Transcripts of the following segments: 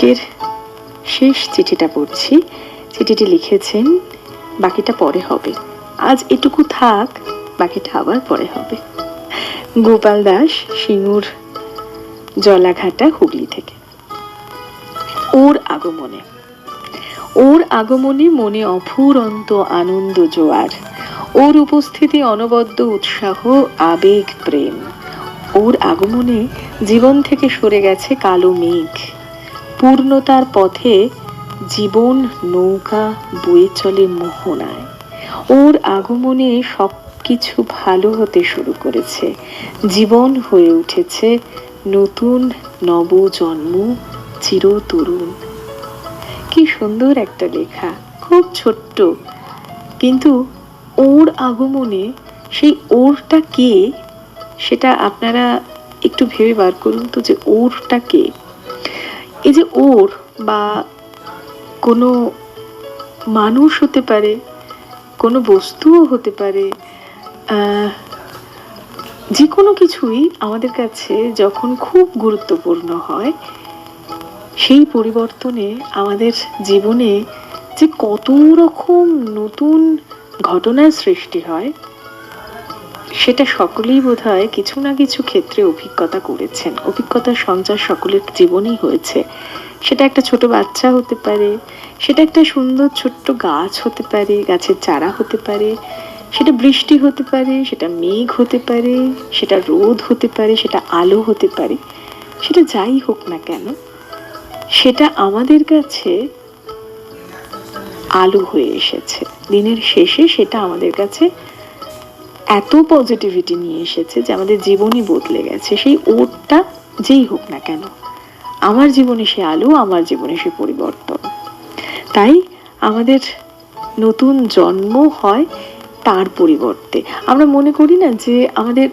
আজকের শেষ চিঠিটা পড়ছি। চিঠিটি লিখেছেন, বাকিটা পরে হবে, আজ এটুকু থাক, বাকিটা আবার পরে হবে। গোপাল দাস, সিঙ্গুর জলাঘাটা, হুগলি থেকে। ওর আগমনে, ওর আগমনে মনে অফুরন্ত আনন্দ জোয়ার, ওর উপস্থিতি অনবদ্য উৎসাহ, আবেগ, প্রেম। ওর আগমনে জীবন থেকে সরে গেছে কালো মেঘ, পূর্ণতার পথে জীবন নৌকা বয়ে চলে মোহনায়। ওর আগমনে সবকিছু ভালো হতে শুরু করেছে, জীবন হয়ে উঠেছে নতুন নবজন্ম, চিরতরুণ। কি সুন্দর একটা লেখা, খুব ছোট্ট, কিন্তু ওর আগমনে সেই ওরটা কে সেটা আপনারা একটু ভেবে বার করুন তো, যে ওরটা কে। এই যে ওর, বা কোনো মানুষ হতে পারে, কোনো বস্তুও হতে পারে, যে কোনো কিছুই আমাদের কাছে যখন খুব গুরুত্বপূর্ণ হয়, সেই পরিবর্তনে আমাদের জীবনে যে কত রকম নতুন ঘটনার সৃষ্টি হয়, সেটা সকলেই বোধহয় কিছু না কিছু ক্ষেত্রে অভিজ্ঞতা করেছেন। অভিজ্ঞতার সঞ্চার সকলের জীবনেই হয়েছে। সেটা একটা ছোট বাচ্চা হতে পারে, সেটা একটা সুন্দর ছোট্ট গাছ হতে পারে, গাছের চারা হতে পারে, সেটা বৃষ্টি হতে পারে, সেটা মেঘ হতে পারে, সেটা রোদ হতে পারে, সেটা আলো হতে পারে। সেটা যাই হোক না কেন, সেটা আমাদের কাছে আলো হয়ে এসেছে। দিনের শেষে সেটা আমাদের কাছে এত পজিটিভিটি নিয়ে এসেছে যে আমাদের জীবনই বদলে গেছে। সেই ওরটা যেই হোক না কেন, আমার জীবনে সে আলো, আমার জীবনে সে পরিবর্তন। তাই আমাদের নতুন জন্ম হয় তার পরিবর্তে। আমরা মনে করি না যে আমাদের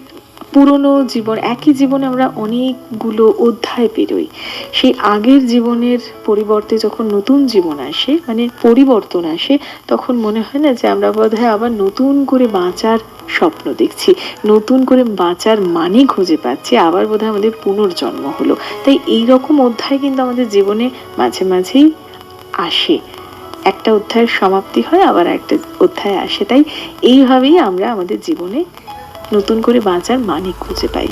পুরনো জীবন, একই জীবনে আমরা অনেকগুলো অধ্যায় পেরোই, সেই আগের জীবনের পরিবর্তে যখন নতুন জীবন আসে, মানে পরিবর্তন আসে, তখন মনে হয় না যে আমরা বোধহয় আবার নতুন করে বাঁচার স্বপ্ন দেখছি, নতুন করে বাঁচার মানে খুঁজে পাচ্ছি, আবার বোধহয় আমাদের পুনর্জন্ম হলো। তাই এইরকম অধ্যায় কিন্তু আমাদের জীবনে মাঝে মাঝেই আসে। একটা অধ্যায়ের সমাপ্তি হয়, আবার একটা অধ্যায় আসে। তাই এইভাবেই আমরা আমাদের জীবনে নতুন করে বাঁচার মানে খুঁজে পাই।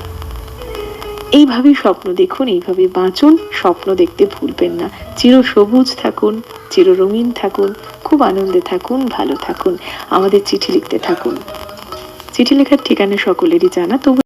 এইভাবেই স্বপ্ন দেখুন, এইভাবেই বাঁচুন, স্বপ্ন দেখতে ভুলবেন না। চির সবুজ থাকুন, চির রঙিন থাকুন, খুব আনন্দে থাকুন, ভালো থাকুন। আমাদের চিঠি লিখতে থাকুন। চিঠি লেখার ঠিকানা সকলেরই জানা, তবু